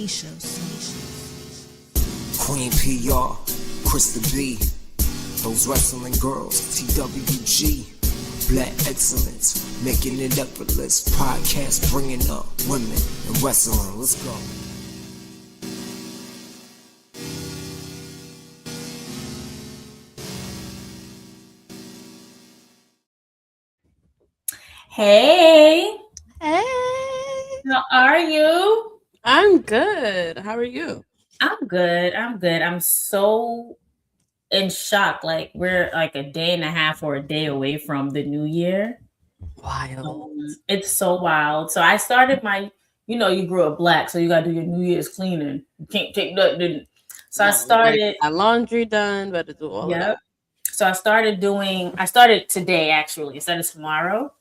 Queen P.R, Krista B, those wrestling girls, TWG, Black Excellence, making it effortless, podcast bringing up women in wrestling. Let's go. Hey. Hey. How are you? I'm good. How are you? I'm good. I'm so in shock. Like we're like a day and a half or a day away from the new year. Wild. It's so wild. So I started you grew up black, so you gotta do your New Year's cleaning. You can't take nothing. So I started my laundry done, better do all of that. So I started today actually instead of tomorrow.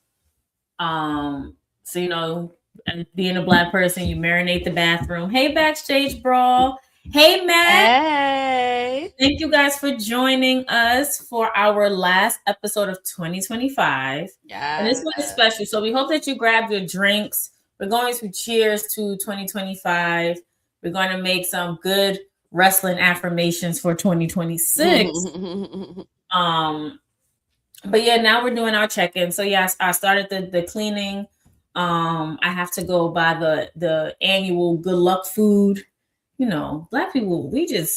So and being a black person, you marinate the bathroom. Hey, Backstage Brawl. Hey, Matt. Hey. Thank you guys for joining us for our last episode of 2025. Yeah. And this one is special. So we hope that you grab your drinks. We're going to cheers to 2025. We're going to make some good wrestling affirmations for 2026. But yeah, now we're doing our check-in. So yes, I started the cleaning. I have to go buy the annual good luck food. You know, black people, we gotta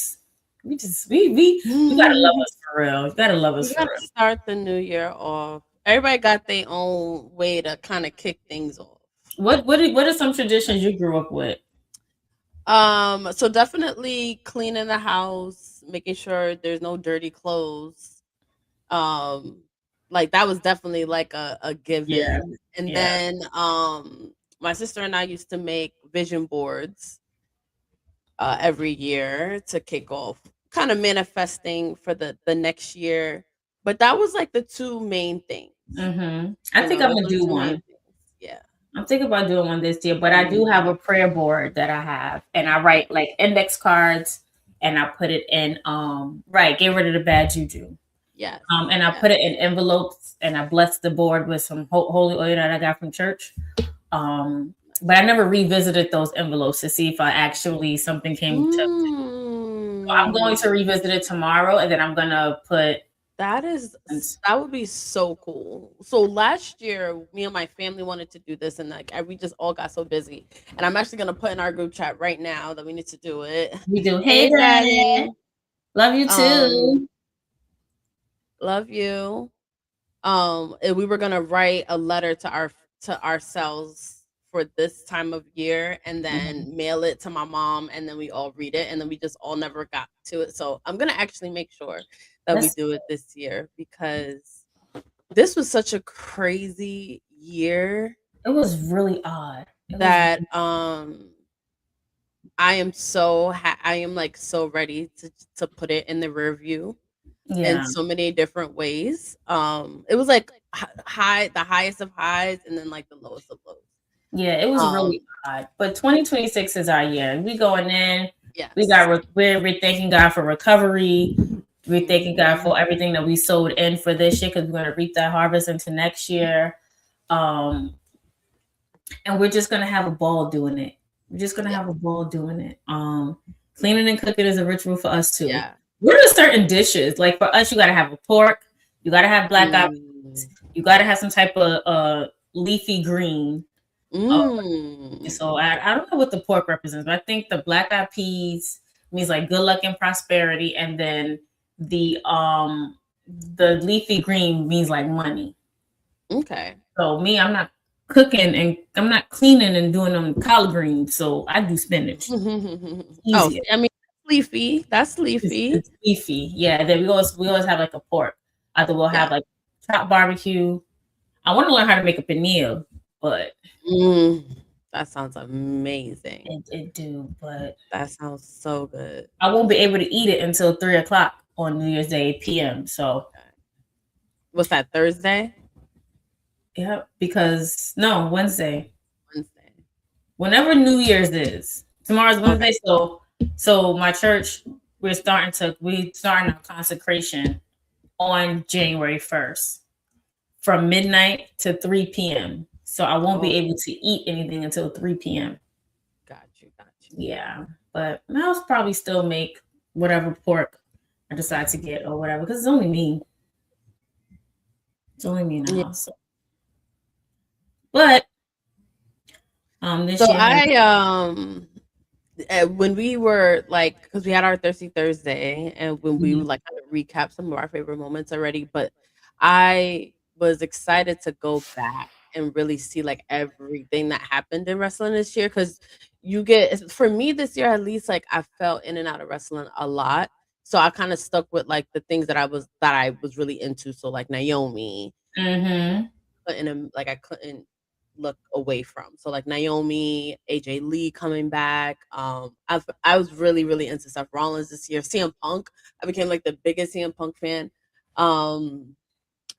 love us for real. You gotta love us for real. Start the new year off. Everybody got their own way to kind of kick things off. What are some traditions you grew up with? So definitely cleaning the house, making sure there's no dirty clothes. Like that was definitely like a given. Yeah. And then my sister and I used to make vision boards every year to kick off, kind of manifesting for the next year. But that was like the two main things. I think I'm gonna do one. Yeah. I'm thinking about doing one this year, but I do have a prayer board that I have, and I write like index cards, and I put it in get rid of the bad juju. Yeah. And I put it in envelopes, and I blessed the board with some holy oil that I got from church. But I never revisited those envelopes to see if something came to. So I'm going to revisit it tomorrow, and then I'm gonna put. That would be so cool. So last year, me and my family wanted to do this, and we just all got so busy. And I'm actually gonna put in our group chat right now that we need to do it. We do. Hey, Daddy. Love you too. Love you. We were gonna write a letter to ourselves for this time of year, and then mail it to my mom, and then we all read it, and then we just all never got to it. So I'm gonna actually make sure that we do it this year, because this was such a crazy year. It was really odd. I am so ready to put it in the rear view. In so many different ways. It was like the highest of highs, and then like the lowest of lows. Yeah, it was really odd. But 2026 is our year. We going in. Yeah, we're thanking God for recovery. We're thanking God for everything that we sowed in for this year, because we're going to reap that harvest into next year. And we're just going to have a ball doing it. We're just going to have a ball doing it. Cleaning and cooking is a ritual for us too. Yeah. What are certain dishes? Like for us, you got to have a pork. You got to have black eyed peas. You got to have some type of leafy green. So I don't know what the pork represents, but I think the black eyed peas means like good luck and prosperity, and then the leafy green means like money. Okay. So me, I'm not cooking and I'm not cleaning and doing them collard greens, so I do spinach. I mean, leafy. That's leafy. It's leafy. Yeah. Then we always have like a pork. Either we'll have like chopped barbecue. I want to learn how to make a pernil, but that sounds amazing. It do, but that sounds so good. I won't be able to eat it until 3:00 on New Year's Day PM. So what's that, Thursday? Yeah, because Wednesday. Whenever New Year's is. Tomorrow's Wednesday, so my church, we're starting our consecration on January 1st from midnight to 3 p.m. So I won't be able to eat anything until 3 p.m. Got you. Yeah, but I'll probably still make whatever pork I decide to get or whatever because it's only me. It's only me in the house. So. But this So year when we were like, because we had our Thirsty Thursday, and when we would like kind of recap some of our favorite moments already, but I was excited to go back and really see like everything that happened in wrestling this year. Because you get, for me this year at least, like I fell in and out of wrestling a lot. So I kind of stuck with like the things that I was really into. So like Naomi, I couldn't look away from. So like Naomi, AJ Lee coming back. I was really, really into Seth Rollins this year. CM Punk. I became like the biggest CM Punk fan.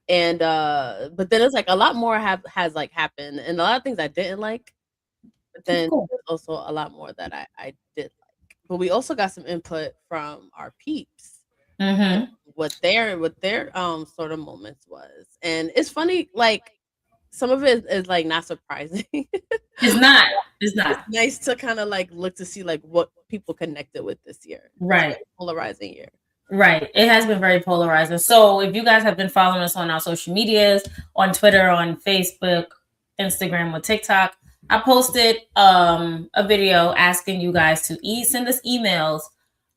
And but then it's like a lot more has like happened, and a lot of things I didn't like. But then there's also a lot more that I did like. But we also got some input from our peeps. What their sort of moments was. And it's funny, like some of it is like not surprising. It's not. It's not. It's nice to kind of like look to see like what people connected with this year. Right. Polarizing year. Right. It has been very polarizing. So if you guys have been following us on our social medias, on Twitter, on Facebook, Instagram, or TikTok, I posted a video asking you guys to send us emails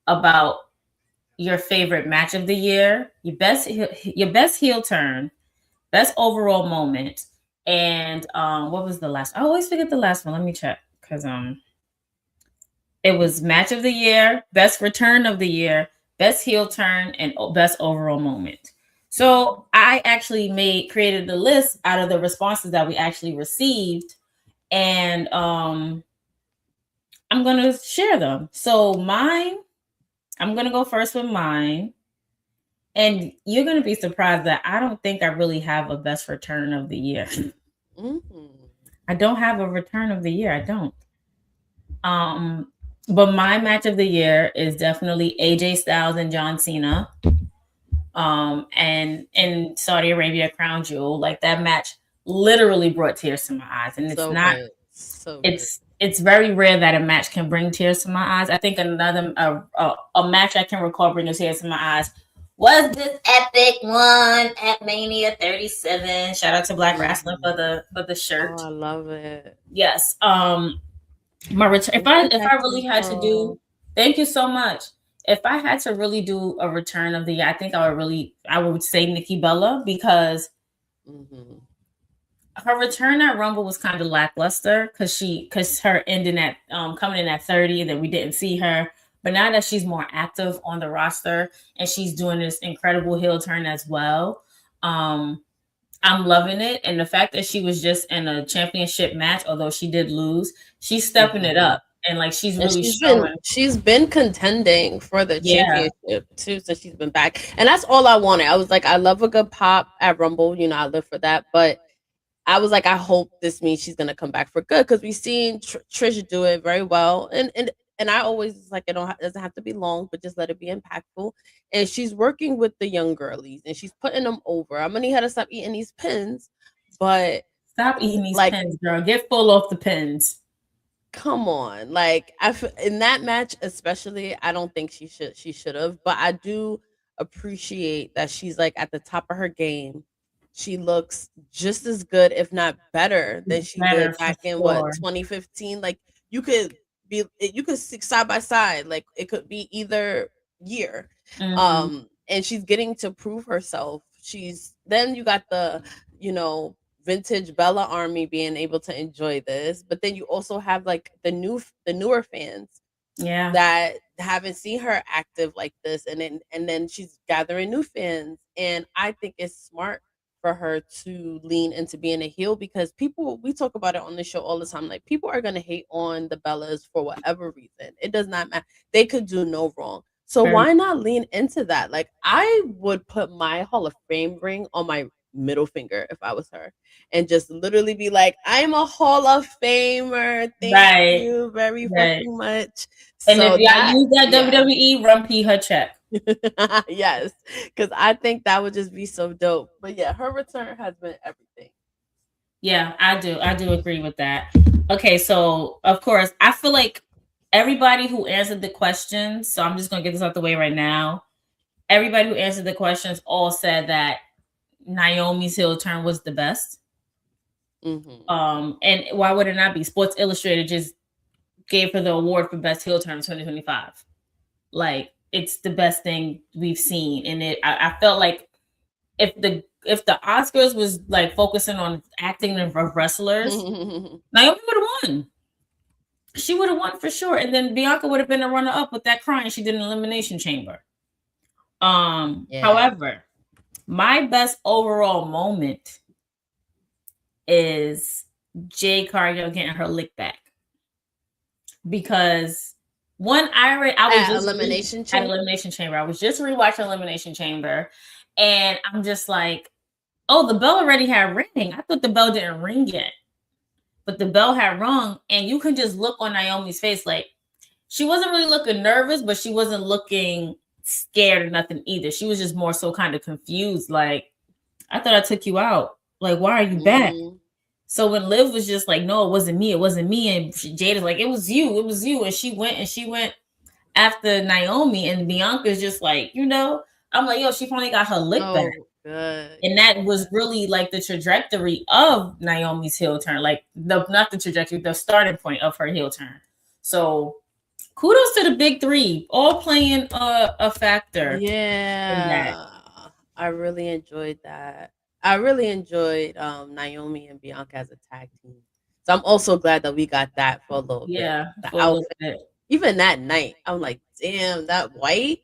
about your favorite match of the year, your best heel turn, best overall moment, and what was the last? I always forget the last one. Let me check because it was match of the year, best return of the year, best heel turn, and best overall moment. So I actually created the list out of the responses that we actually received, and I'm gonna share them. So I'm gonna go first with mine. And you're going to be surprised that I don't think I really have a best return of the year. I don't have a return of the year. I don't. But my match of the year is definitely AJ Styles and John Cena. And in Saudi Arabia, Crown Jewel, like that match literally brought tears to my eyes. And it's it's very rare that a match can bring tears to my eyes. I think another a match I can recall bringing tears to my eyes was this epic one at Mania 37. Shout out to Black Wrestling for the shirt. Oh, I love it. Yes. My return. If I really had to do, thank you so much. If I had to really do a return of the year, I think I would say Nikki Bella because her return at Rumble was kind of lackluster because her ending at coming in at 30, and then we didn't see her. But now that she's more active on the roster and she's doing this incredible heel turn as well, I'm loving it. And the fact that she was just in a championship match, although she did lose, she's stepping it up. And like she's showing. She's been contending for the championship too since she's been back. And that's all I wanted. I was like, I love a good pop at Rumble. You know, I live for that. But I was like, I hope this means she's gonna come back for good because we've seen Trish do it very well. And I always like it doesn't have to be long, but just let it be impactful. And she's working with the young girlies and she's putting them over. I'm gonna need her to stop eating these pins, but stop eating these pins, girl. Get full off the pins. Come on, like in that match especially, I don't think she should have, but I do appreciate that she's like at the top of her game. She looks just as good, if not better, than she did back in 2015. Like you could stick side by side, like it could be either year. And she's getting to prove herself. Then you got the vintage Bella army being able to enjoy this, but then you also have like the newer fans that haven't seen her active like this, and then she's gathering new fans. And I think it's smart for her to lean into being a heel because we talk about it on the show all the time, like people are going to hate on the Bellas for whatever reason. It does not matter. They could do no wrong. So why not lean into that? Like I would put my Hall of Fame ring on my middle finger if I was her and just literally be like, I'm a Hall of Famer. Thank you very fucking much. And so if y'all use that WWE, run P her check. Yes, because I think that would just be so dope. But yeah, her return has been everything. Yeah, I do agree with that. Okay, so of course I feel like everybody who answered the questions, so I'm just gonna get this out the way right now. Everybody who answered the questions all said that Naomi's heel turn was the best. And why would it not be? Sports Illustrated just gave her the award for best heel turn in 2025. Like, it's the best thing we've seen. And I felt like if the Oscars was like focusing on acting of wrestlers, Naomi would have won. She would have won for sure. And then Bianca would have been a runner-up with that crying she did in Elimination Chamber. However, my best overall moment is Jade Cargill getting her lick back. Because one, I was just Elimination Chamber. I was just rewatching Elimination Chamber, and I'm just like, oh, the bell already had ring. I thought the bell didn't ring yet, but the bell had rung, and you can just look on Naomi's face, like she wasn't really looking nervous, but she wasn't looking scared or nothing either. She was just more so kind of confused, like, I thought I took you out. Like, why are you back? So when Liv was just like, no, it wasn't me, and Jade is like, it was you, and she went after Naomi, and Bianca's just like, I'm like, yo, she finally got her lick back. Good. And that was really like the trajectory of Naomi's heel turn, like not the trajectory, the starting point of her heel turn. So kudos to the big three, all playing a factor. Yeah, I really enjoyed that. I really enjoyed Naomi and Bianca as a tag team. So I'm also glad that we got that for a little bit. The outfit. Even that night, I'm like, damn, that white.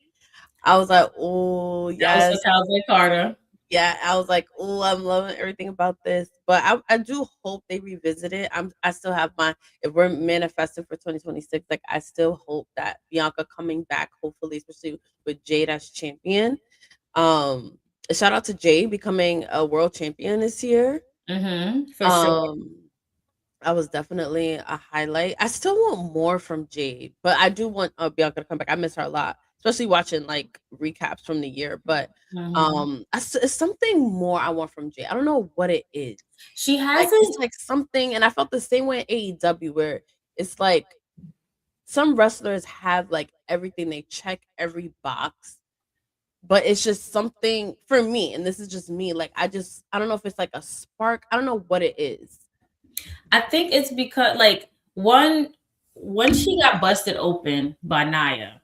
I was like, oh, yes. That was Cowboy Carter. Yeah, I was like, oh, I'm loving everything about this. But I do hope they revisit it. I still have if we're manifesting for 2026, like I still hope that Bianca coming back, hopefully, especially with Jade as champion. Shout out to Jade becoming a world champion this year. For sure. I was definitely a highlight. I still want more from Jade, but I do want Bianca to come back. I miss her a lot, especially watching like recaps from the year. But it's something more I want from Jade. I don't know what it is. She has it's like something, and I felt the same way in AEW, where it's like some wrestlers have like everything, they check every box, but it's just something for me, and this is just me. Like I don't know if it's like a spark. I don't know what it is. I think it's because like when she got busted open by Nia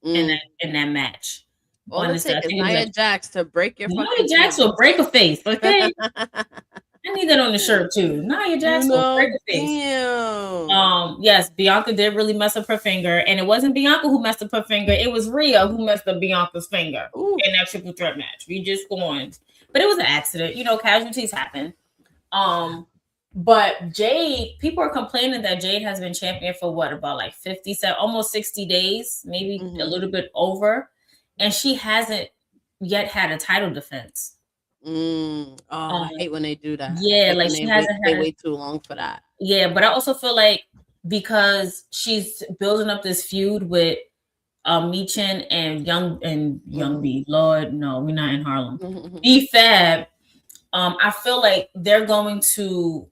in that match. All it takes is Nia Jax to break your Nia Jax will break a face, okay? I need that on the shirt too. Nia Jax will break a face. Damn. Yes, Bianca did really mess up her finger, and it wasn't Bianca who messed up her finger. It was Rhea who messed up Bianca's finger in that triple threat match. We just going, but it was an accident. Casualties happen. But Jade, people are complaining that Jade has been champion for what, about like 57, almost 60 days, maybe a little bit over, and she hasn't yet had a title defense. I hate when they do that. Yeah, like she hasn't had way too long for that. Yeah, but I also feel like because she's building up this feud with Michin and Young B. Lord, no, we're not in Harlem. B-Fab. I feel like they're going to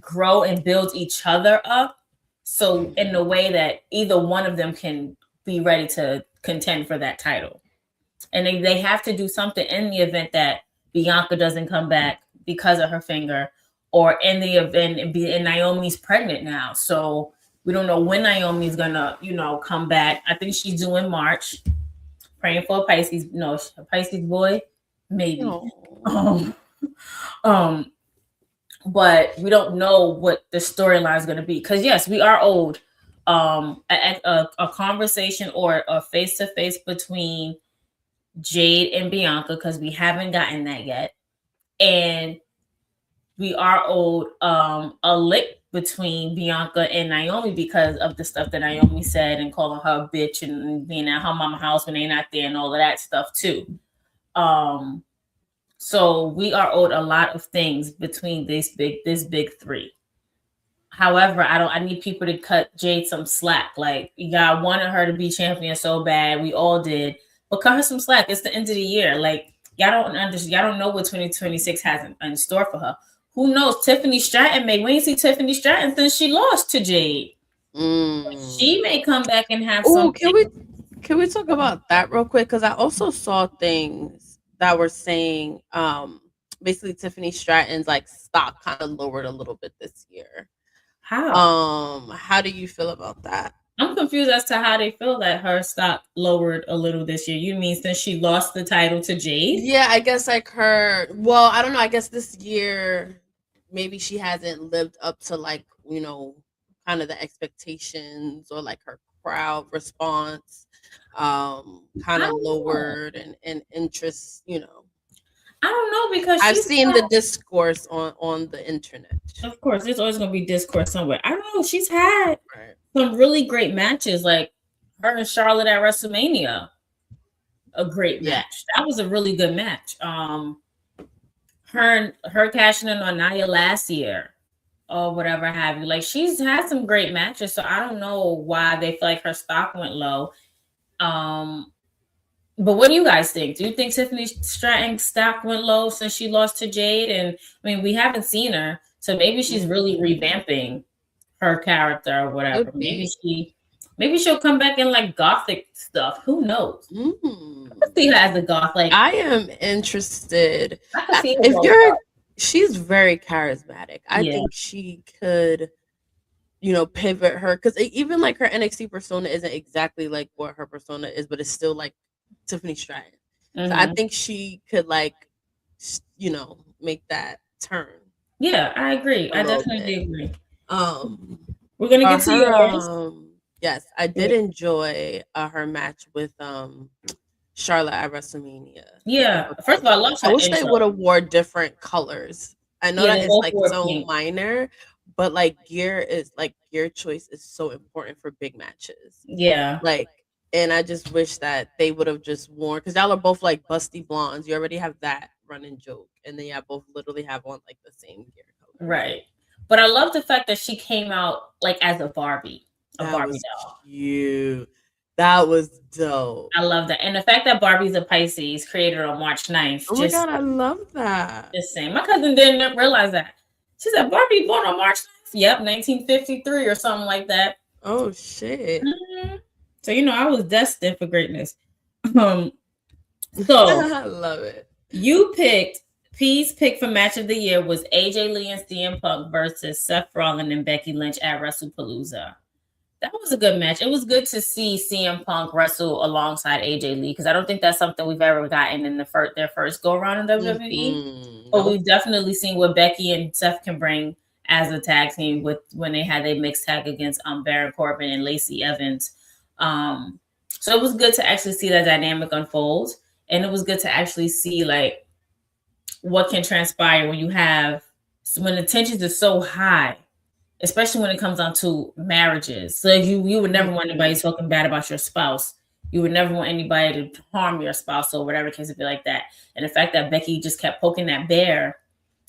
grow and build each other up, so in the way that either one of them can be ready to contend for that title, and they have to do something in the event that Bianca doesn't come back because of her finger, or in the event and Naomi's pregnant now, so we don't know when Naomi's gonna come back. I think she's due in March. Praying for a Pisces, a Pisces boy, maybe. But we don't know what the storyline is going to be, because yes, we are owed a conversation or a face-to-face between Jade and Bianca, because we haven't gotten that yet, and we are owed a lick between Bianca and Naomi because of the stuff that Naomi said and calling her a bitch and being at her mama's house when they're not there and all of that stuff too. So we are owed a lot of things between this big three. However, I need people to cut Jade some slack. Like, y'all wanted her to be champion so bad, we all did, but cut her some slack. It's the end of the year. Like, y'all don't know what 2026 has in store for her. Who knows? Tiffany Stratton we ain't see Tiffany Stratton since she lost to Jade. She may come back and have Oh, something. can we talk about that real quick? Because I also saw things that were saying basically Tiffany Stratton's like stock kind of lowered a little bit this year. How? How do you feel about that? I'm confused as to how they feel that her stock lowered a little this year. You mean since she lost the title to Jade? Yeah, I guess like her. Well, I don't know. I guess this year maybe she hasn't lived up to like kind of the expectations or like her crowd response. Kind I of don't know. lowered and interest. I don't know because I've she's seen had, the discourse on the internet. of course, there's always gonna be discourse somewhere. I don't know. She's had Right. some really great matches, like her and Charlotte at WrestleMania. A great Yeah. match. That was a really good match. Her cashing in on Nia last year or whatever have you. Like she's had some great matches, so I don't know why they feel like her stock went low. Um, but what do you guys think? Do you think Tiffany Stratton's stock went low since she lost to Jade? And I mean, we haven't seen her, so maybe she's really revamping her character or whatever. Could be. Maybe she'll come back in like gothic stuff. Who knows? I see her as a goth. Like I am interested. I could see her If go you're, goth. she's very charismatic. I Yeah, think she could, pivot her because even like her NXT persona isn't exactly like what her persona is, but it's still like Tiffany Stratton. So I hmm think she could like, make that turn yeah. I agree. a I little bit. definitely agree. Um, We're gonna for get to her, yours. yes, I did enjoy her match with Charlotte at WrestleMania. I Yeah. thought that First was of all, I good. love I her wish they intro. would have wore different colors. I know Yeah, that they it's both like wore so pink. minor, but like gear choice is so important for big matches. Yeah. Like, and I just wish that they would have just worn because y'all are both like busty blondes. You already have that running joke, and then y'all both literally have on like the same gear color. Right. But I love the fact that she came out like as a That Barbie was doll. cute. That was dope. I love that. And the fact that Barbie's a Pisces created on March 9th, Oh my god, I love that. just saying. My cousin didn't realize that. She said Barbie born on March 9th. Yep, 1953 or something like that. Oh shit. Mhm. So I was destined for greatness. Um, so I love it. you picked P's pick for match of the year was AJ Lee and CM Punk versus Seth Rollins and Becky Lynch at WrestlePalooza. That was a good match. It was good to see CM Punk wrestle alongside AJ Lee because I don't think that's something we've ever gotten in their first go around in WWE. But Nope. we've definitely seen what Becky and Seth can bring as a tag team with when they had their mixed tag against Baron Corbin and Lacey Evans. So it was good to actually see that dynamic unfold, and it was good to actually see like what can transpire when the tensions are so high, especially when it comes down to marriages. So you would never want anybody talking bad about your spouse. You would never want anybody to harm your spouse or whatever case it be like that. And the fact that Becky just kept poking that bear,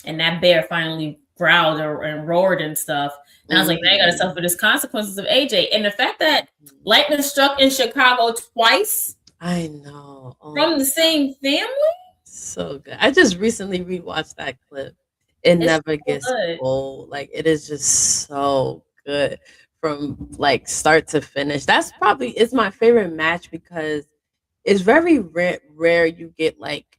and that bear finally growled and roared and stuff. And I was like, now you got to suffer the consequences of AJ. And the fact that lightning struck in Chicago twice I know. Oh from my the same family, so good. I just recently rewatched that clip. It it's never so gets good. old. Like it is just so good from like start to finish. That's probably it's my favorite match because it's very rare you get like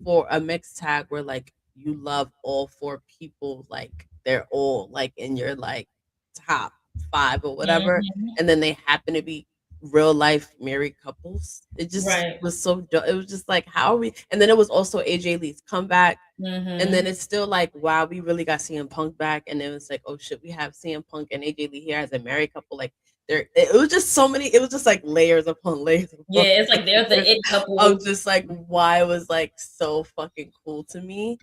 for a mixed tag where like you love all four people like they're all like in your like top five or whatever, Mhm. and then they happen to be real life married couples. It just Right. was so it was just like how are we, and then it was also AJ Lee's comeback, and then Mm-hmm. it's still like wow, we really got CM Punk back, and then it's like oh shit, we have CM Punk and AJ Lee here as a married couple. Like there, it was just so many. It was just like layers upon layers Yeah, upon it's like they're the layers it couple. of just like why it was like so fucking cool to me.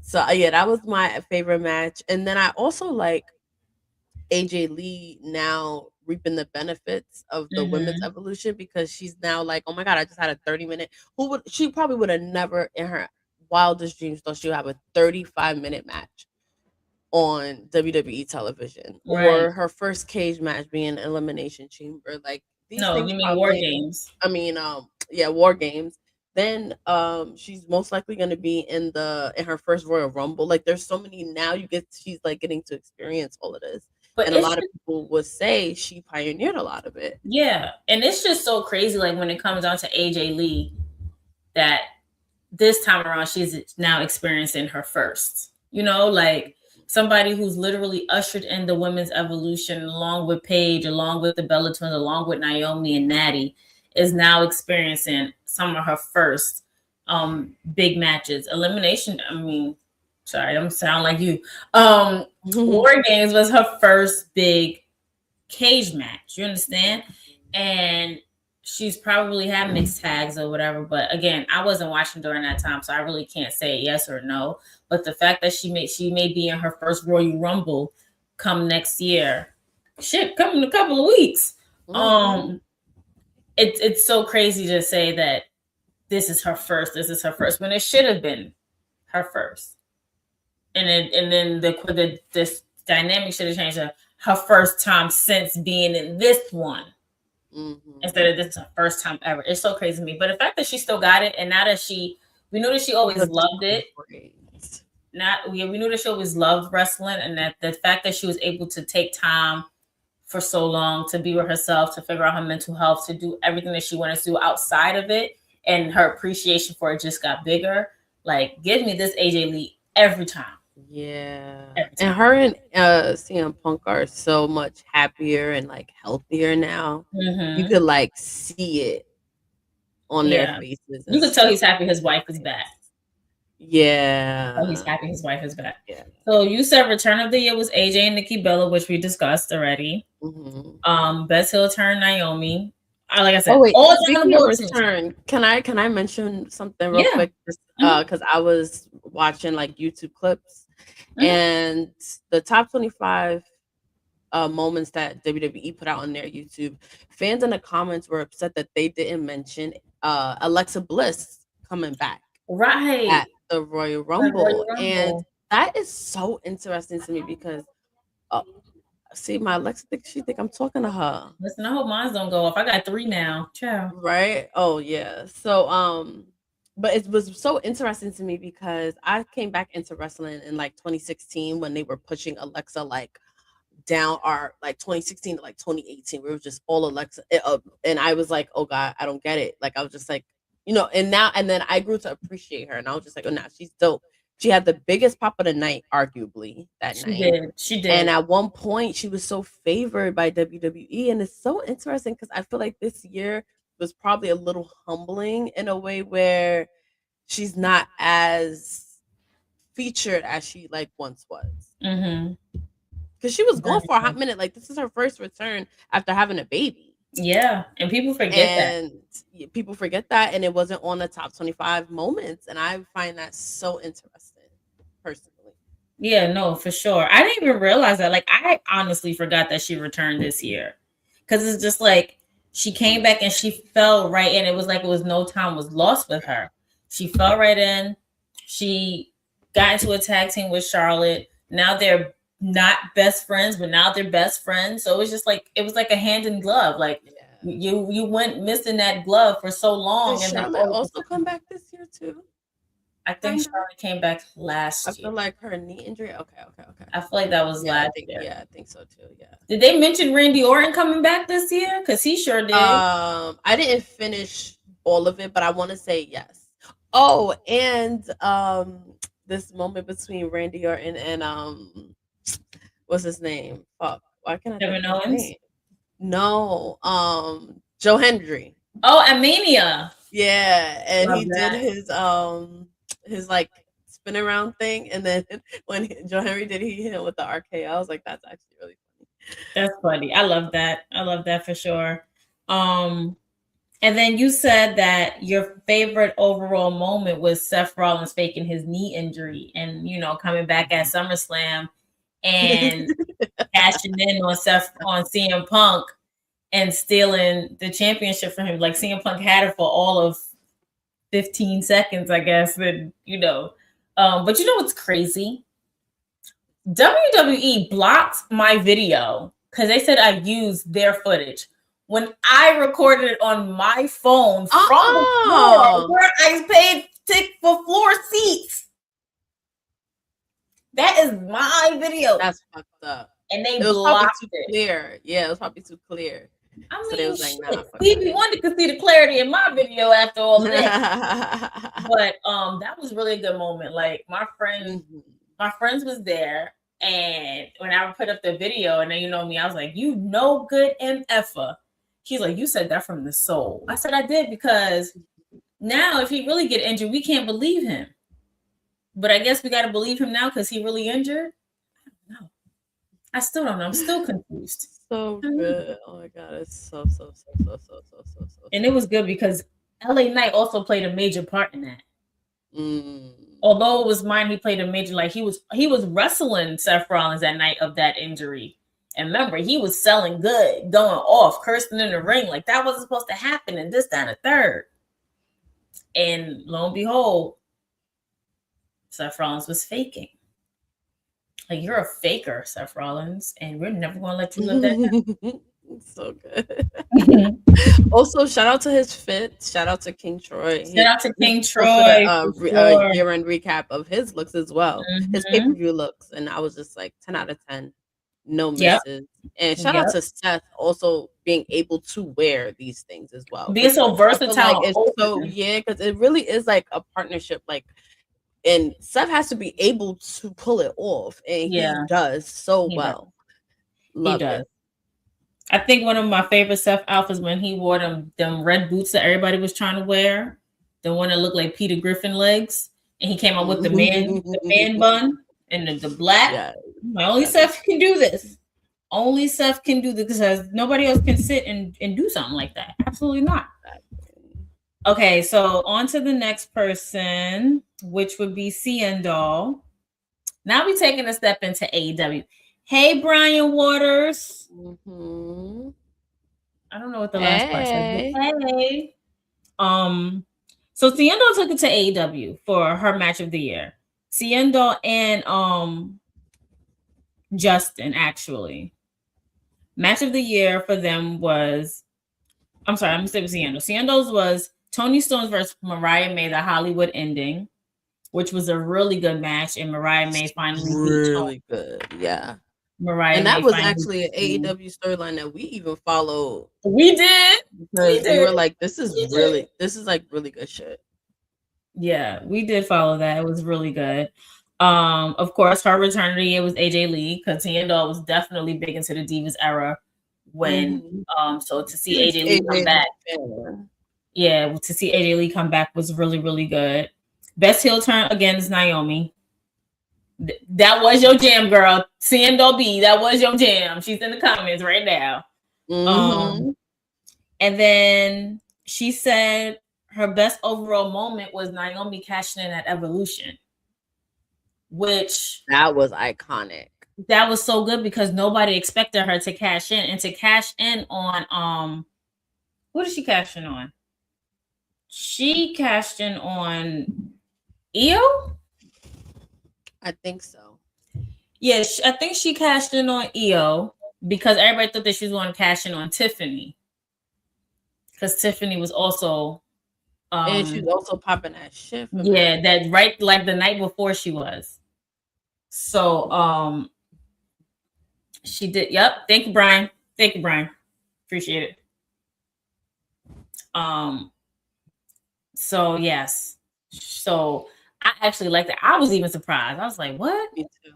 So yeah, that was my favorite match, and then I also like AJ Lee now reaping the benefits of the women's Mm-hmm. evolution because she's now like, oh my god, I just had a 30-minute. She probably would have never in her wildest dreams thought she would have a 35-minute match on WWE television Right. or her first cage match being Elimination Chamber. Like these No, things you mean War probably Games. I mean, yeah, War Games. Then she's most likely gonna be in her first Royal Rumble. Like there's so many now you get she's like getting to experience all of this. But and a lot of people would say she pioneered a lot of it. Yeah, and it's just so crazy. Like when it comes down to AJ Lee, that this time around she's now experiencing her first. You know, like somebody who's literally ushered in the women's evolution, along with Paige, along with the Bella Twins, along with Naomi and Natty, is now experiencing some of her first big matches. Elimination. I mean, sorry, I'm sound like you. War Games was her first big cage match. You understand? And she's probably had mixed tags or whatever. But again, I wasn't watching during that time, so I really can't say yes or no. But the fact that she may be in her first Royal Rumble come next year, come in a couple of weeks. It's so crazy to say that this is her first when it should have been her first. And then this dynamic should have changed her first time since being in this one. Instead of this is her first time ever. It's so crazy to me. But the fact that she still got it, and now that we knew that she always loved it. We knew that she always loved wrestling, and that the fact that she was able to take time for so long to be with herself, to figure out her mental health, to do everything that she wanted to do outside of it, and her appreciation for it just got bigger. Like, give me this AJ Lee every time. Yeah. And her and CM Punk are so much happier and like healthier now. You could like see it on their faces. You could tell he's happy his wife is back. Yeah. Oh, he's happy his wife is back. Yeah. So you said return of the year was AJ and Nikki Bella, which we discussed already. Best heel turn Naomi. Like I said, all speaking of return, can I mention something real quick? Because I was watching like YouTube clips, and the top 25 moments that WWE put out on their YouTube, fans in the comments were upset that they didn't mention Alexa Bliss coming back at the Royal Rumble. And that is so interesting to me because see, my Alexa she think I'm talking to her. Listen, I hope mine don't go off. I got 3 now. Ciao. Right? Oh yeah. So but it was so interesting to me because I came back into wrestling in like 2016 when they were pushing Alexa like down our like 2016 to like 2018. We were just all Alexa, and I was like, oh God, I don't get it. Like I was just like, you know, and then I grew to appreciate her, and I was just like, oh, nah, she's dope. She had the biggest pop of the night, arguably, that night. She did. And at one point, she was so favored by WWE. And it's so interesting because I feel like this year was probably a little humbling in a way where she's not as featured as she like once was. Because she was gone for a hot minute. Like, this is her first return after having a baby. Yeah, and people forget that. People forget that, and it wasn't on the top 25 moments, and I find that so interesting, personally. Yeah, no, for sure. I didn't even realize that. Like, I honestly forgot that she returned this year, because it's just like she came back and she fell right in. It was like no time was lost with her. She fell right in. She got into a tag team with Charlotte. Now they're not best friends, but now they're best friends. So it was like a hand in glove. Like you went missing that glove for so long. Did and Charlotte also come back this year too? I think Charlotte came back last year. I feel like her knee injury. Okay. I feel like that was last year. Yeah, I think so too. Yeah. Did they mention Randy Orton coming back this year? Because he sure did. I didn't finish all of it, but I want to say yes. Oh, and this moment between Randy Orton and what's his name? Fuck. Why can't I Kevin Owens? No. Joe Hendry. Oh, at Mania. Yeah. And he did his like spin around thing. And then when Joe Henry did, he hit him with the RKO. I was like, that's actually really funny. That's funny. I love that for sure. And then you said that your favorite overall moment was Seth Rollins faking his knee injury and, coming back at SummerSlam and cashing in on CM Punk and stealing the championship from him. Like CM Punk had it for all of 15 seconds, I guess. And but you know what's crazy? WWE blocked my video because they said I used their footage when I recorded it on my phone from the floor where I paid for floor seats. That is my video. That's fucked up. and they it was probably blocked too it. clear. Yeah, it was probably too clear. I So mean, they was like, nah, fuck we wanted to see the clarity in my video after all of this. that. But that was really a good moment. Like my friends was there, and when I put up the video, and then you know me, I was like, "You no good MFer." He's like, "You said that from the soul." I said, "I did because now if he really get injured, we can't believe him. But I guess we got to believe him now because he really injured." No, I still don't know. I'm still confused. So good. Oh my god, it's so. And it was good because LA Knight also played a major part in that. Although it was mine, he played a major. Like he was wrestling Seth Rollins that night of that injury. And remember, he was selling good, going off, cursing in the ring. Like that wasn't supposed to happen, and this, that, and the third. And lo and behold, Seth Rollins was faking. Like, you're a faker, Seth Rollins, and we're never going to let you live that down. So good. Also, shout out to his fit. Shout out to King Troy. Shout out to King Troy. Year-end recap of his looks as well. His pay-per-view looks. And I was just like 10 out of 10. No misses. And shout out to Seth also being able to wear these things as well. Being so versatile. Like because it really is like a partnership. Like, and Seth has to be able to pull it off. And he does so well. Love it. I think one of my favorite Seth outfits when he wore them red boots that everybody was trying to wear, the one that looked like Peter Griffin legs, and he came out with the man bun and the black. Yeah. Only Seth can do this. Only Seth can do this because nobody else can sit and do something like that. Absolutely not. Okay, so on to the next person, which would be CN Doll. Now we're taking a step into AEW. Hey, Brian Waters. I don't know what the last part said. Hey. So CN Doll took it to AEW for her match of the year. CN Doll and Justin, actually. Match of the year for them was, I'm sorry, I'm going to say with CN Doll. CN Doll's was Toni Storm versus Mariah May, the Hollywood ending, which was a really good match, and Mariah May finally really good. Yeah. Mariah and that May was actually an AEW storyline that we even followed. We did. Because we were like, this is like really good shit. Yeah, we did follow that. It was really good. Of course, her return of the year was AJ Lee because CN Doll was definitely big into the Divas era when so to see AJ Lee come back. Yeah, to see AJ Lee come back was really, really good. Best heel turn again is Naomi. That was your jam, girl. CN Doll B, that was your jam. She's in the comments right now. And then she said her best overall moment was Naomi cashing in at Evolution, which that was iconic. That was so good because nobody expected her to cash in, and to cash in on what did she cash in on? She cashed in on Io? I think so. Yes, I think she cashed in on Io because everybody thought that she was going to cash in on Tiffany. Because Tiffany was also and she was also popping that shit. Yeah, that right like the night before she was. So she did. Yep. Thank you, Brian. Thank you, Brian. Appreciate it. So yes. So I actually liked it. I was even surprised. I was like, what? Me too.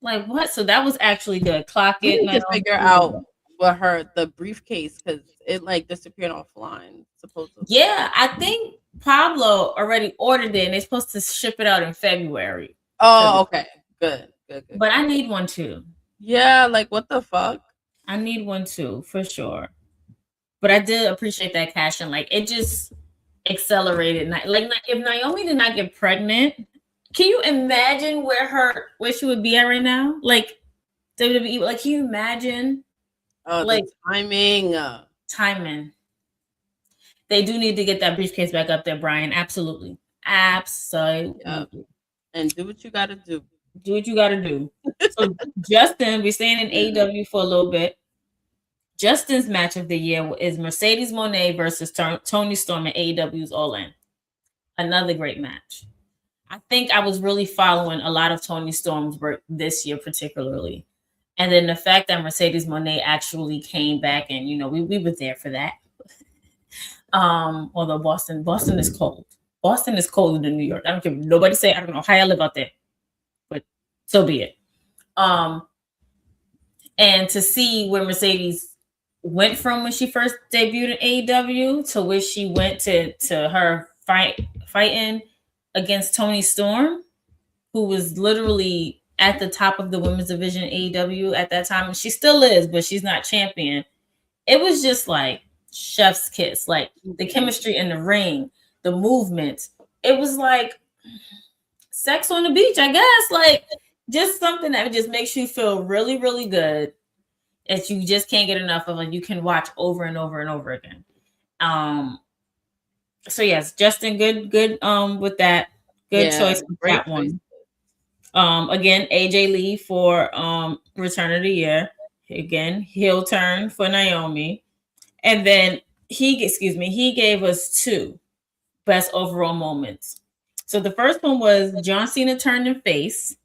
Like what? So that was actually good. Clock it. We need to figure out what the briefcase because it like disappeared offline, supposedly. Yeah, I think Pablo already ordered it and they're supposed to ship it out in February. Oh, okay. Good. But I need one too. Yeah, like what the fuck? I need one too, for sure. But I did appreciate that cash in. Like it just accelerated. Like if Naomi did not get pregnant, can you imagine where she would be at right now? Like WWE, like can you imagine? Oh, like the timing. They do need to get that briefcase back up there, Brian. Absolutely. Yep. And do what you gotta do. Do what you gotta do. So Justin, we're staying in AEW for a little bit. Justin's match of the year is Mercedes Moné versus Toni Storm at AEW's All In. Another great match. I think I was really following a lot of Toni Storm's work this year, particularly. And then the fact that Mercedes Moné actually came back, and we were there for that. Although Boston is cold. Boston is colder than New York. I don't care. Nobody say, I don't know how I live out there, but so be it. And to see where Mercedes went from when she first debuted in AEW to where she went to her fighting against Toni Storm, who was literally at the top of the women's division in AEW at that time. And she still is, but she's not champion. It was just like chef's kiss, like the chemistry in the ring, the movement. It was like sex on the beach, I guess. Like just something that just makes you feel really, really good that you just can't get enough of, and you can watch over and over and over again. So yes, Justin, good with that. Good choice with that one. Again, AJ Lee for Return of the Year. Again, heel turn for Naomi. And then he gave us 2 best overall moments. So the first one was John Cena turning face,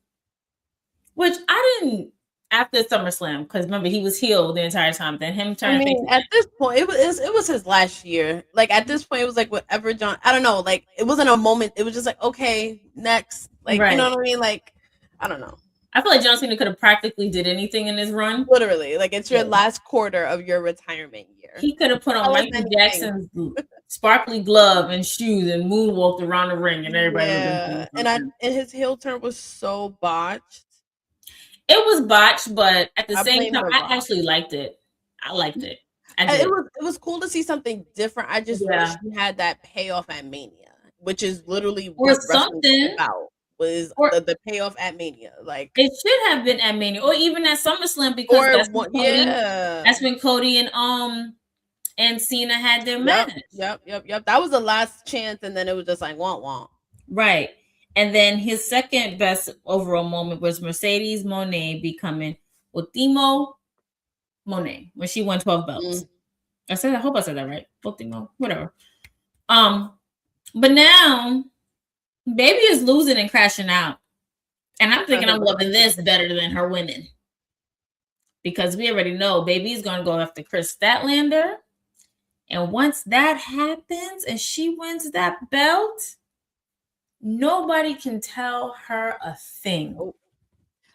which I didn't after SummerSlam, because remember he was heel the entire time. Then him turning face. At this point, it was his last year. Like at this point, it was like whatever John. I don't know. Like it wasn't a moment. It was just like okay, next. Like you know what I mean? Like I don't know. I feel like John Cena could have practically did anything in his run. Literally, like it's your last quarter of your retirement year. He could have put on Michael Jackson's sparkly glove and shoes and moonwalked around the ring, and everybody. Yeah, and his heel turn was so botched. It was botched, but at the same time, I actually liked it. I liked it. It was cool to see something different. I just wish he had that payoff at Mania, which is literally what something about. Was the payoff at Mania. Like it should have been at Mania or even at SummerSlam, because that's when Cody and Cena had their match. Yep. That was the last chance, and then it was just like womp. Right. And then his second best overall moment was Mercedes Moné becoming Ultimo Moné when she won 12 belts. I hope I said that right. Ultimo, whatever. But now Baby is losing and crashing out. And I'm thinking I'm loving this better than her winning. Because we already know Baby is going to go after Chris Statlander. And once that happens and she wins that belt, nobody can tell her a thing.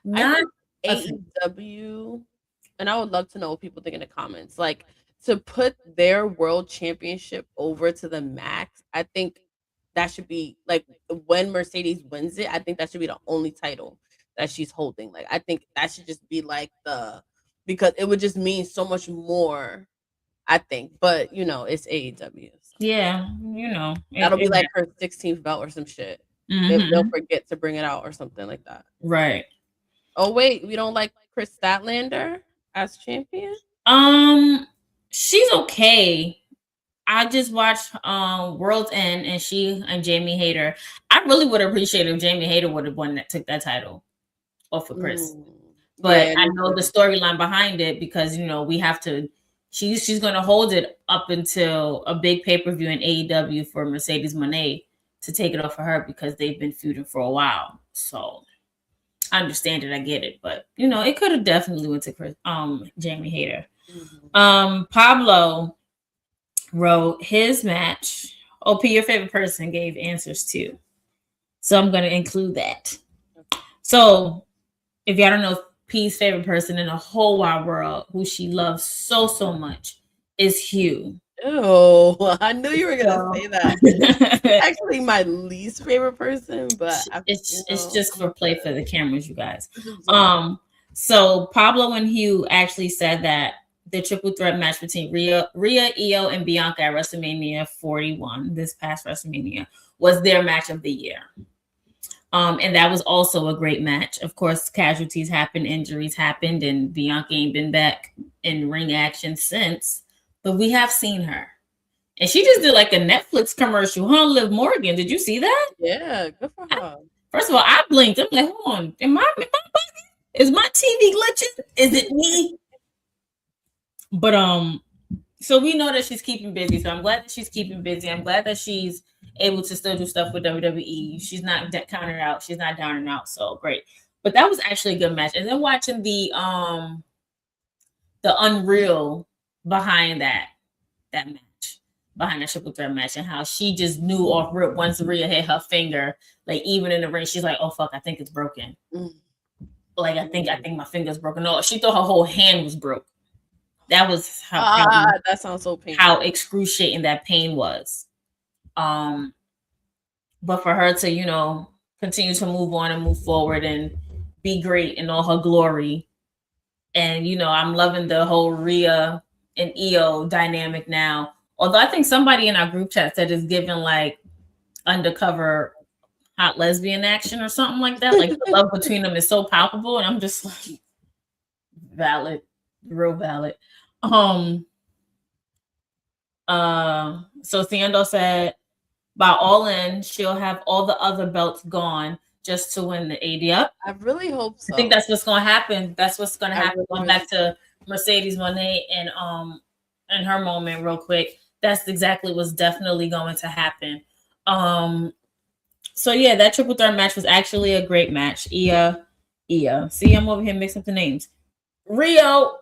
Not AEW. And I would love to know what people think in the comments. Like, to put their world championship over to the max, I think that should be like when Mercedes wins it. I think that should be the only title that she's holding. Like, I think that should just be like because it would just mean so much more, I think. But it's AEW. So. Yeah, that'll be like her 16th belt or some shit. If they'll forget to bring it out or something like that. Right. Oh wait, we don't like Chris Statlander as champion? She's okay. I just watched World's End, and she and Jamie Hayter. I really would appreciate if Jamie Hayter would have won that, took that title off of Chris. But I know the storyline behind it, because we have to. She's going to hold it up until a big pay-per-view in AEW for Mercedes Moné to take it off of her, because they've been feuding for a while. So I understand it, I get it, but it could have definitely went to Chris, Jamie Hayter. Pablo wrote his match. OP, your favorite person, gave answers too. So I'm going to include that. So if y'all don't know, P's favorite person in the whole wide world, who she loves so, so much, is Hugh. Oh, I knew you were going to say that. Actually, my least favorite person, but it's just for play for the cameras, you guys. So Pablo and Hugh actually said that the triple threat match between Rhea, Io, and Bianca at WrestleMania 41, this past WrestleMania, was their match of the year. And that was also a great match. Of course, casualties happened, injuries happened, and Bianca ain't been back in ring action since. But we have seen her. And she just did like a Netflix commercial, huh, Liv Morgan? Did you see that? Yeah, good for her. First of all, I blinked. I'm like, hold on. Am I bugging? Is my TV glitching? Is it me? But so we know that she's keeping busy. So I'm glad that she's keeping busy. I'm glad that she's able to still do stuff with WWE. She's not counted out. She's not down and out. So great. But that was actually a good match. And then watching the unreal behind that match, behind that triple threat match, and how she just knew off rip once Rhea hit her finger, like even in the ring, she's like, "Oh fuck, I think it's broken." Like I think my finger's broken. No, she thought her whole hand was broke. That was how that sounds so painful. How excruciating that pain was. But for her to, you know, continue to move on and move forward and be great in all her glory. And, you know, I'm loving the whole Rhea and Io dynamic now. Although I think somebody in our group chat said it's given like undercover hot lesbian action or something like that. Like the love between them is so palpable. And I'm just like, valid, real valid. So Siendo said, by All In, she'll have all the other belts gone just to win the AD. Yep. I really hope so. I think that's what's going to happen. That's what's going to happen. Going back to Mercedes Moné and her moment real quick. That's exactly what's definitely going to happen. So yeah, that triple threat match was actually a great match. Io. See, I'm over here mixing up the names. Rhea,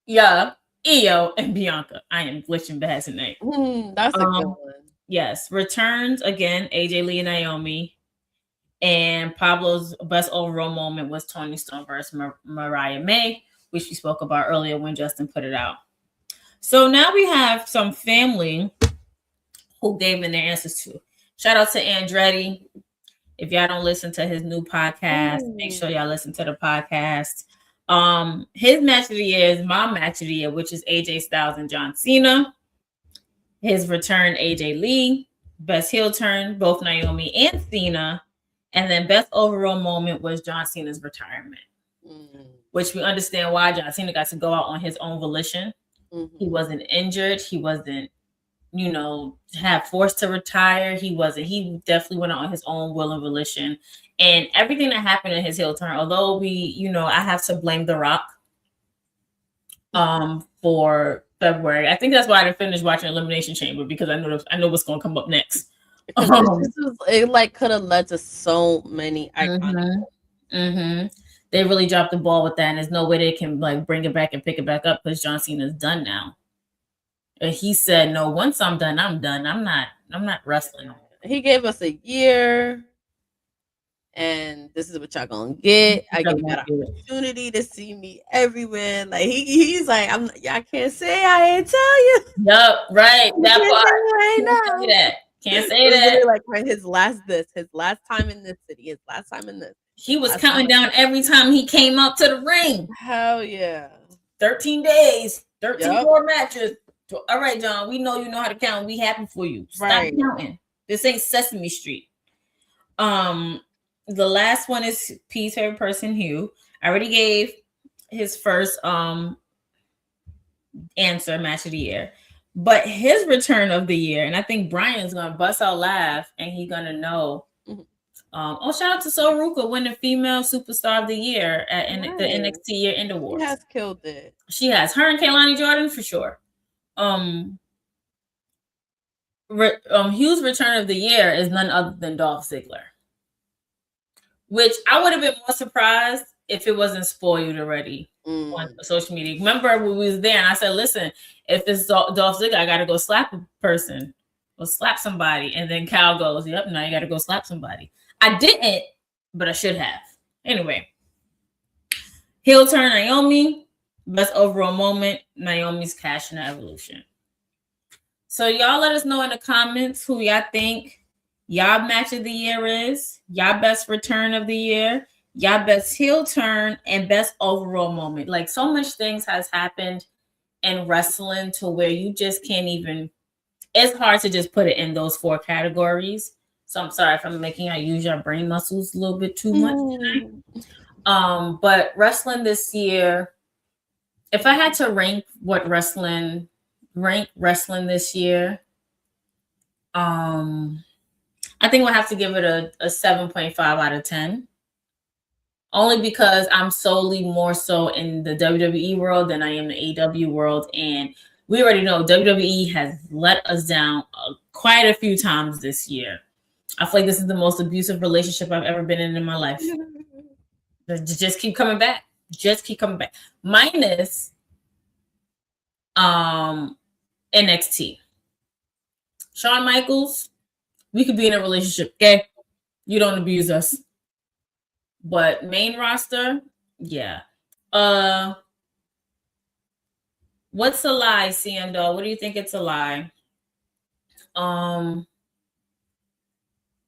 Io, and Bianca. I am glitching bad tonight. That's a good one. Yes, returns again, AJ Lee and Naomi. And Pablo's best overall moment was Toni Storm versus Mariah May, which we spoke about earlier when Justin put it out. So now we have some family who gave in their answers to. Shout out to Andretti. If y'all don't listen to his new podcast, make sure y'all listen to the podcast. His match of the year is my match of the year, which is AJ Styles and John Cena. His return, AJ Lee. Best heel turn, both Naomi and Cena. And then best overall moment was John Cena's retirement, which we understand why John Cena got to go out on his own volition. He wasn't injured. He wasn't, you know, have forced to retire. He definitely went out on his own will and volition. And everything that happened in his heel turn, although I have to blame The Rock for February. I think that's why I didn't finish watching Elimination Chamber, because I know what's going to come up next. It could have led to so many iconic. They really dropped the ball with that, and there's no way they can like bring it back and pick it back up because John Cena's done now. And he said, "No, once I'm done, I'm done. I'm not wrestling." He gave us a year, and this is what y'all gonna get. I gave you an opportunity to see me everywhere. Like he's like, I can't say I ain't tell you. Yup, right. That part. Can't say that. Like his last time in this city, his last time in this. He was counting down every time he came up to the ring. Hell yeah. 13 days, 13 more matches. All right, John, we know you know how to count. We happy for you. Stop counting. This ain't Sesame Street. The last one is P's favorite person, Hugh. I already gave his first answer, match of the year. But his return of the year, and I think Brian's gonna bust out laugh and he's gonna know. Shout out to Soruka winning female superstar of the year at the NXT Year End Awards. She has killed it. She has. Her and Kaylani Jordan for sure. Hugh's return of the year is none other than Dolph Ziggler, which I would have been more surprised if it wasn't spoiled already on social media. Remember when we was there and I said, listen, if this Dolph Ziggler, I gotta go slap a person or slap somebody. And then Cal goes, yep, now you gotta go slap somebody. I didn't, but I should have. Anyway, heel turn Naomi, best overall moment, Naomi's Cash in the Evolution. So y'all let us know in the comments who y'all think y'all match of the year is, y'all best return of the year, y'all best heel turn, and best overall moment. Like, so much things has happened in wrestling to where you just can't even, it's hard to just put it in those 4 categories. So I'm sorry if I'm making y'all use your brain muscles a little bit too much tonight. But wrestling this year, if I had to rank wrestling this year, I think we'll have to give it a 7.5 out of 10. Only because I'm solely more so in the WWE world than I am the AEW world. And we already know WWE has let us down quite a few times this year. I feel like this is the most abusive relationship I've ever been in my life. Just keep coming back. Just keep coming back. Minus NXT. Shawn Michaels, we could be in a relationship, okay? You don't abuse us. But main roster, yeah. What's a lie, CM Dog? What do you think it's a lie? The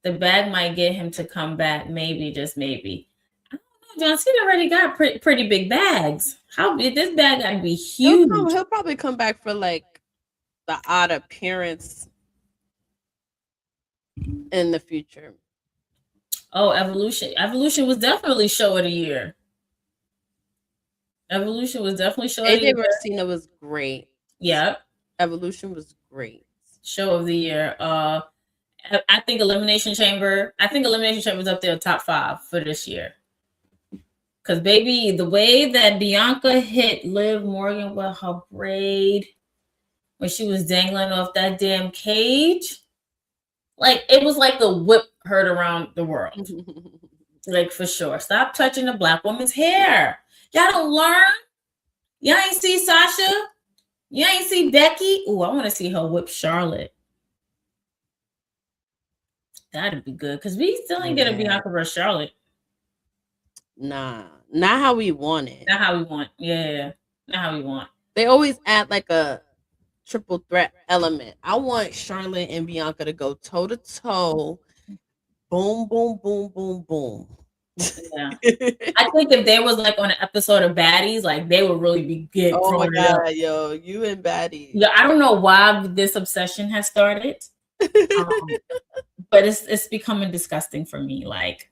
bag might get him to come back, maybe, just maybe. I don't know. John Cena already got pretty big bags. How big this bag gotta be huge? He'll probably come back for like the odd appearance in the future. Oh, Evolution. Evolution was definitely show of the year. Evolution was definitely show of the year. AJ vs. Cena was great. Yep. Evolution was great. Show of the year. I think Elimination Chamber is up there top 5 for this year. Because, baby, the way that Bianca hit Liv Morgan with her braid when she was dangling off that damn cage, like, it was like the whip heard around the world. Like, for sure. Stop touching the black woman's hair. Y'all don't learn. Y'all ain't see Sasha. Y'all ain't see Becky. Ooh, I want to see her whip Charlotte. That'd be good. Because we still ain't get a Bianca versus Charlotte. Nah. Not how we want it. Not how we want. Yeah. Not how we want. They always add like a triple threat element. I want Charlotte and Bianca to go toe to toe. Boom, boom, boom, boom, boom. Yeah. I think if they was like on an episode of Baddies, like they would really be good. Oh my god, yo, you and Baddies. Yeah, I don't know why this obsession has started. But it's becoming disgusting for me. Like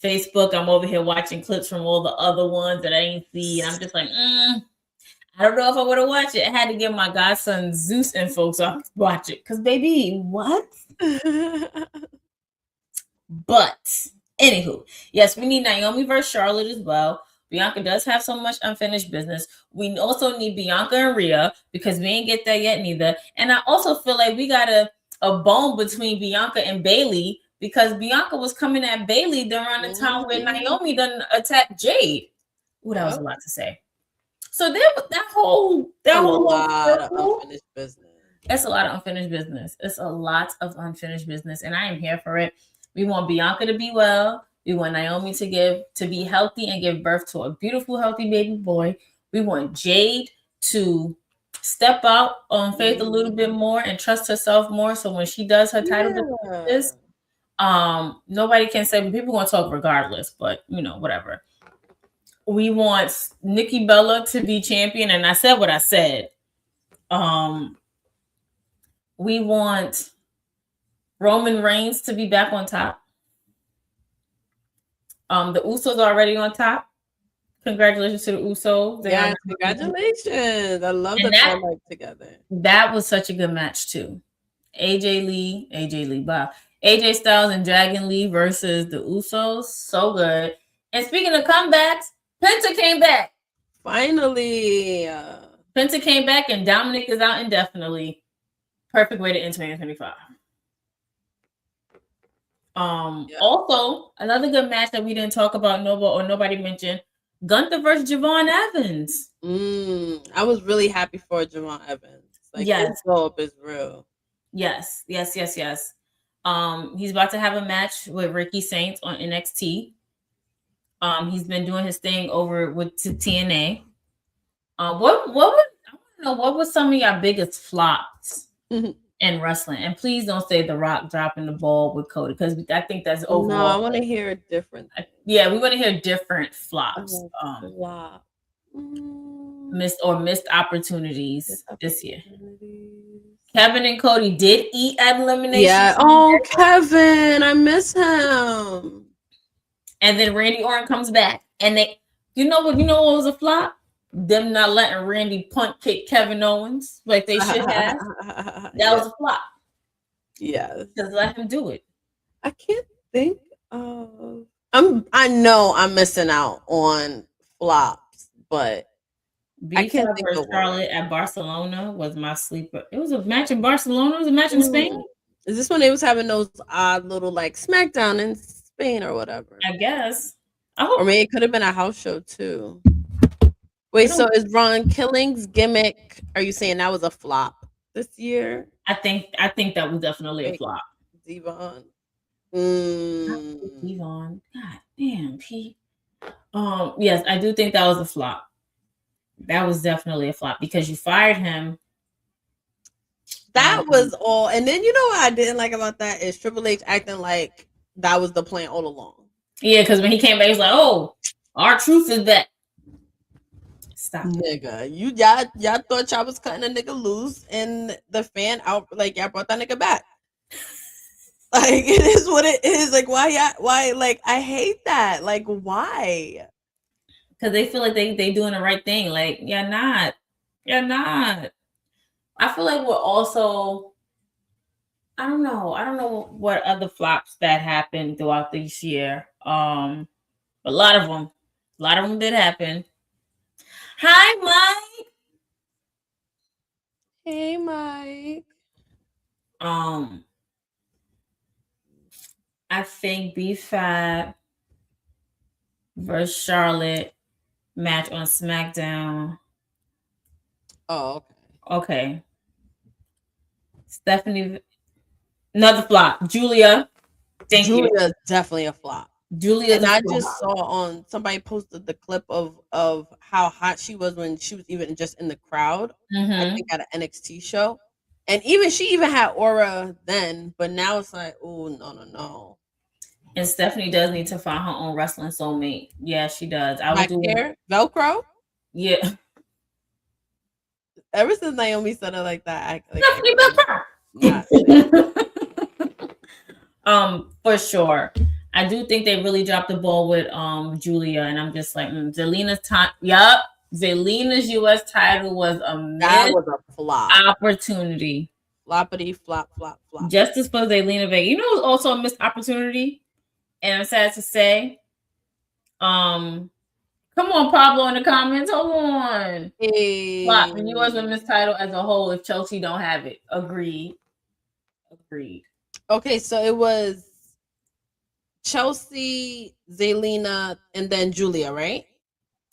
Facebook, I'm over here watching clips from all the other ones that I ain't see, and I'm just like, I don't know if I would have watched it. I had to get my godson Zeus info so I could watch it. Because, baby, what? But, anywho, yes, we need Naomi versus Charlotte as well. Bianca does have so much unfinished business. We also need Bianca and Rhea because we ain't get that yet neither. And I also feel like we got a bone between Bianca and Bayley because Bianca was coming at Bayley during the time when Naomi done attacked Jade. Ooh, that was a lot to say. So there was that whole lot of unfinished business. It's a lot of unfinished business. It's a lot of unfinished business, and I am here for it. We want Bianca to be well. We want Naomi to be healthy and give birth to a beautiful, healthy baby boy. We want Jade to step out on faith a little bit more and trust herself more. So when she does her title defense, nobody can say, but people gonna talk regardless. But whatever. We want Nikki Bella to be champion, and I said what I said. We want Roman Reigns to be back on top. The Usos are already on top. Congratulations to the Usos. Yeah, congratulations. I love that they're like together. That was such a good match too. AJ Styles and Dragon Lee versus the Usos. So good. And speaking of comebacks, Penta came back. Finally. Penta came back and Dominic is out indefinitely. Perfect way to end 2025. Also, another good match that we didn't talk about, nobody mentioned, Gunther versus Javon Evans. I was really happy for Javon Evans. Like, his hope is real. Yes. He's about to have a match with Ricky Saints on NXT. He's been doing his thing over with TNA. What was some of your biggest flops in wrestling? And please don't say The Rock dropping the ball with Cody because I think that's overall. No, I want to hear different. Yeah, we want to hear different flops. Missed opportunities this year. Kevin and Cody did eat at elimination. Yeah. Oh, Kevin, I miss him. And then Randy Orton comes back, and you know what was a flop? Them not letting Randy punt kick Kevin Owens like they should have. That was a flop. Yes. Just let him do it. I can't think of. I know I'm missing out on flops, but I can't think of Charlotte at Barcelona was my sleeper. It was a match in Barcelona. It was a match in Spain. Is this when they was having those odd little like SmackDown in Spain or whatever? I guess. Or maybe it could have been a house show too. Wait, so is Ron Killing's gimmick? Are you saying that was a flop this year? I think that was definitely a flop. Devon. Devon. God damn, P. Yes, I do think that was a flop. That was definitely a flop because you fired him. That was all. And then you know what I didn't like about that is Triple H acting like that was the plan all along. Yeah, because when he came back, he was like, "Oh, our truth is that." Stop, nigga. Y'all thought y'all was cutting a nigga loose, and the fan out like y'all brought that nigga back. Like it is what it is. Like why? Like I hate that. Like why? Because they feel like they doing the right thing. Like you're not. I feel like we're also. I don't know what other flops that happened throughout this year. A lot of them did happen. Hi, Mike. Hey, Mike. I think B-Fab versus Charlotte match on SmackDown. Oh, okay. Stephanie, another flop. Julia's definitely a flop. And I just saw on somebody posted the clip of how hot she was when she was even just in the crowd. I think at an NXT show, and she even had aura then, but now it's like, oh no. And Stephanie does need to find her own wrestling soulmate. Yeah, she does. I would do Velcro. Yeah. Ever since Naomi said it like that, Stephanie Velcro. For sure. I do think they really dropped the ball with Julia, and I'm just like Zelina's time. Yup, Zelina's US title was a flop opportunity. Floppity flop. Justice for Zelina Vega. You know, it was also a missed opportunity, and I'm sad to say. Come on, Pablo, in the comments. Hold on. Hey. Flop the US Women's title as a whole if Chelsea don't have it. Agreed. Okay, so it was Chelsea, Zelina, and then Julia, right?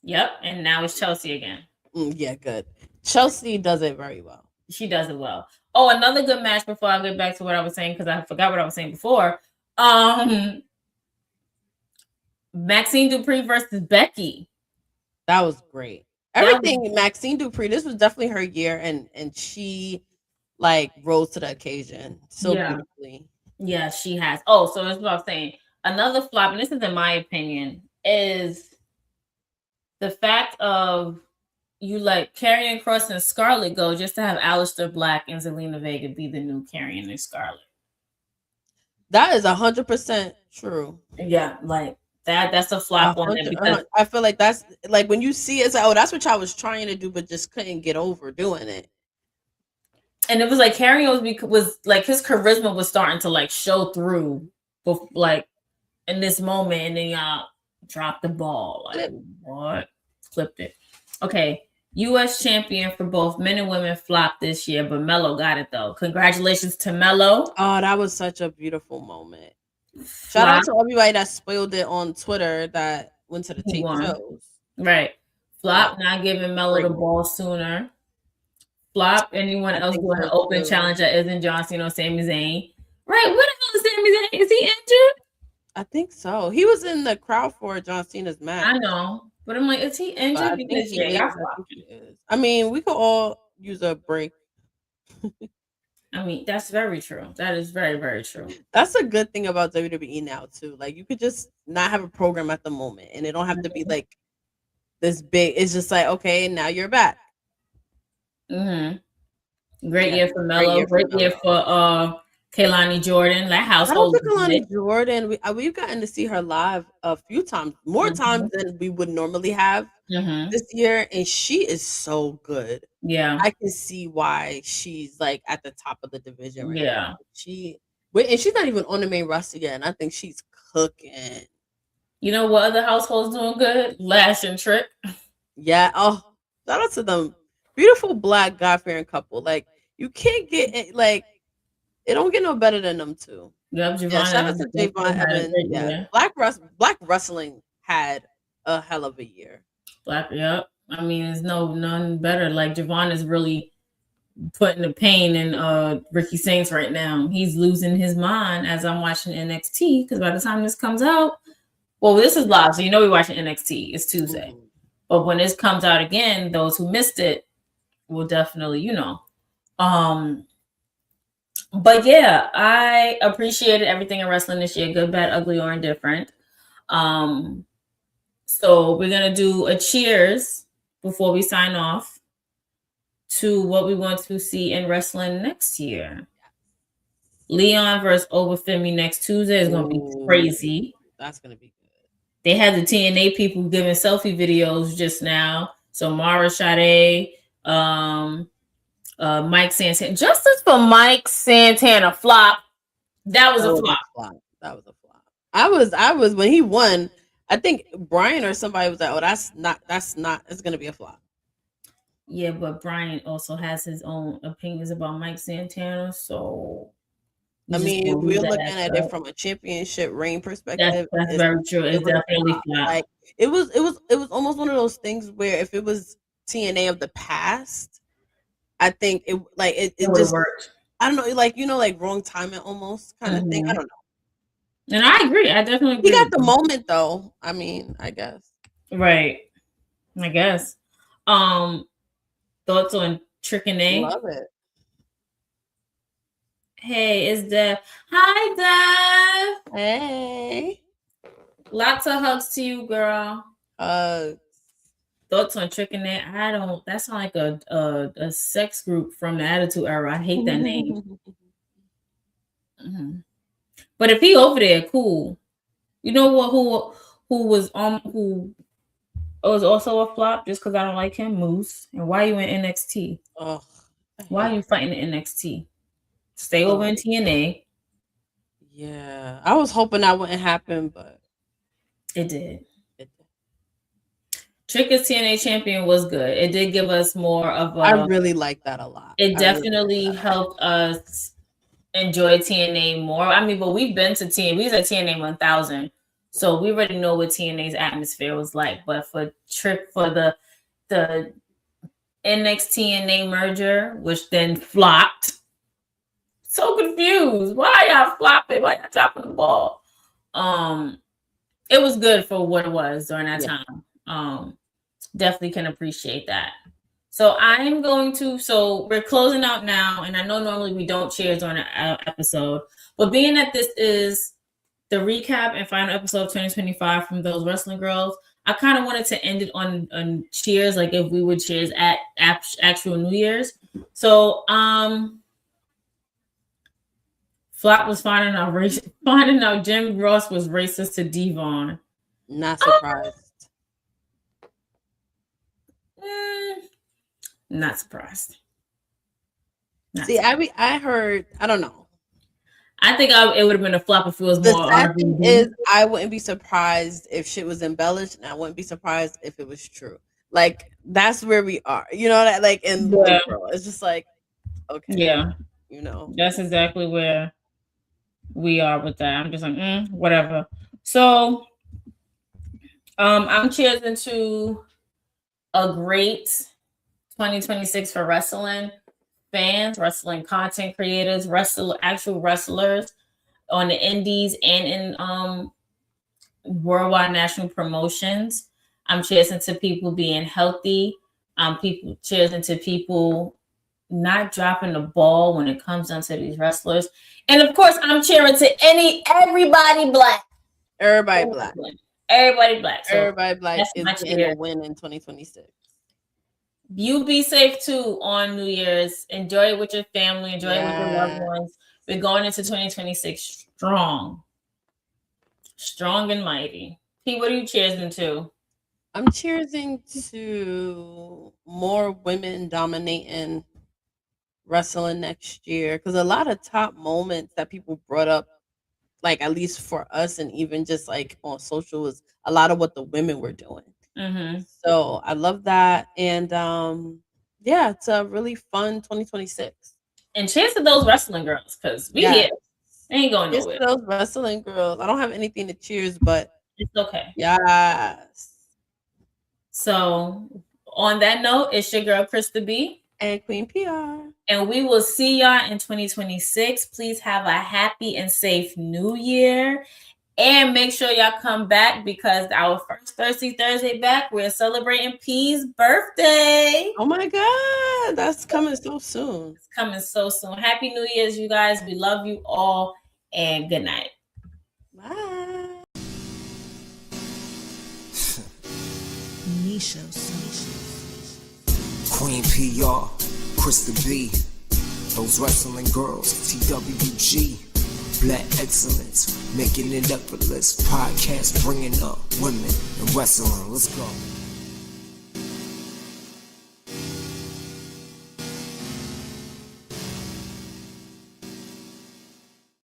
Yep, and now it's Chelsea again. Yeah, good. Chelsea does it very well. She does it well. Oh, another good match before I get back to what I was saying, because I forgot what I was saying before. Maxine Dupree versus Becky. That was great. Everything Maxine Dupree, this was definitely her year, and she like rose to the occasion so beautifully. Yeah, she has. Oh, so that's what I was saying. Another flop, and this is in my opinion, is the fact of you let Karrion Kross and Scarlett go just to have Aleister Black and Zelina Vega be the new Karrion and Scarlett. That is 100% true. Yeah, like that's a flop on it because I feel like that's like when you see it, it's like, oh, that's what I was trying to do, but just couldn't get over doing it. And it was like Karrion was like his charisma was starting to like show through, like in this moment, and then y'all dropped the ball. Like what? Flipped it. Okay, U.S. champion for both men and women flopped this year, but Melo got it though. Congratulations to Melo. Oh, that was such a beautiful moment. Shout out to everybody that spoiled it on Twitter that went to the tape shows. Right. Flop not giving Melo the ball sooner. Flop anyone else doing an open challenge that isn't John Cena or Sami Zayn. Right. What the hell is Sami Zayn? Is he injured? I think so. He was in the crowd for John Cena's match. I know. But I'm like, is he injured? Because I mean, we could all use a break. I mean, that's very true. That is very, very true. That's a good thing about WWE now too. Like you could just not have a program at the moment, and it don't have to be like this big. It's just like, okay, now you're back. Great year for Melo. Great year for Kehlani Jordan. That household. Kehlani Jordan. We've gotten to see her live a few times, more times than we would normally have this year, and she is so good. Yeah, I can see why she's like at the top of the division right now. And she's not even on the main roster yet, and I think she's cooking. You know what other households doing good? Lash and Trick. Yeah. Oh, shout out to them. Beautiful black God-fearing couple. Like you can't get it. Like it don't get no better than them two. Yep, shout out to Javon Evans. Yeah, black wrestling had a hell of a year. Yep. I mean, there's none better. Like Javon is really putting the pain in Ricky Saints right now. He's losing his mind as I'm watching NXT, because by the time this comes out, well, this is live, so we're watching NXT. It's Tuesday. Mm-hmm. But when this comes out again, those who missed it will definitely, But yeah, I appreciated everything in wrestling this year, good, bad, ugly, or indifferent. So we're gonna do a cheers before we sign off to what we want to see in wrestling next year. Leon versus Obafemi next Tuesday is gonna be crazy. That's gonna be good. They had the TNA people giving selfie videos just now. So Mara Sade, Mike Santana. Justice for Mike Santana flop. That was a flop. That was a flop. I was when he won. I think Brian or somebody was like, "Oh, that's not. It's gonna be a flop." Yeah, but Brian also has his own opinions about Mike Santana. So, I mean, we're looking at it from a championship reign perspective. That's very true. It's definitely flop. Like it was almost one of those things where if it was TNA of the past, I think it just worked. I don't know, like wrong timing almost kind of thing. I don't know. And I agree. I definitely agree. He got the moment though. I mean, I guess. Right. I guess. Thoughts on Trick and A? Love it. Hey, it's Dev. Hi, Dev. Hey. Lots of hugs to you, girl. Thoughts on Trick and A? That sounds like a sex group from the Attitude Era. I hate that name. Mm-hmm. But if he over there, cool. You know what? Who was also a flop just because I don't like him? Moose. And why are you in NXT? Oh, why are you fighting in NXT? Stay over in TNA. Yeah, I was hoping that wouldn't happen, but it did. Trick as TNA champion was good. It did give us more of a. I really like that a lot. It definitely helped us enjoy TNA more. I mean, but we've been to TNA. We was at TNA 1000, so we already know what TNA's atmosphere was like. But for Trick, for the NXT TNA merger, which then flopped. So confused. Why y'all flopping? Why y'all dropping the ball? It was good for what it was during that time. Definitely can appreciate that. So I'm going to, we're closing out now, and I know normally we don't cheers on an episode, but being that this is the recap and final episode of 2025 from Those Wrestling Girls, I kind of wanted to end it on cheers, like if we would cheers at actual New Year's. So, Flop was finding out Jim Ross was racist to Devon. Not surprised. Not surprised. I heard. I don't know. I think it would have been a flop if it was more. I wouldn't be surprised if shit was embellished, and I wouldn't be surprised if it was true. Like that's where we are. You know that, like in the world, it's just like, okay, yeah, you know, that's exactly where we are with that. I'm just like, whatever. So, I'm cheering to a great 2026 for wrestling fans, wrestling content creators, actual wrestlers on the indies and in worldwide national promotions. I'm cheering to people being healthy. Cheering to people not dropping the ball when it comes down to these wrestlers. And of course, I'm cheering to everybody black. Everybody black. Everybody black. So everybody black is getting a win in 2026. You be safe too on New Year's. Enjoy it with your family. Enjoy it with your loved ones. We're going into 2026 strong. Strong and mighty. P, what are you cheering to? I'm cheering to more women dominating wrestling next year, because a lot of top moments that people brought up, like at least for us and even just like on social, was a lot of what the women were doing. Mm-hmm. So I love that, and it's a really fun 2026. And cheers to those wrestling girls, because we here. They ain't going cheers nowhere. To those wrestling girls. I don't have anything to cheers, but It's okay. Yes. So on that note, it's your girl Krista B and Queen P.R. And we will see y'all in 2026. Please have a happy and safe new year. And make sure y'all come back because our first Thirsty Thursday back, we're celebrating P's birthday. Oh my God, that's coming so soon. It's coming so soon. Happy New Year's, you guys. We love you all and good night. Bye. Queen P.R, Krista B, those wrestling girls, TWG, Black Excellence, making it effortless, podcast bringing up women in wrestling. Let's go.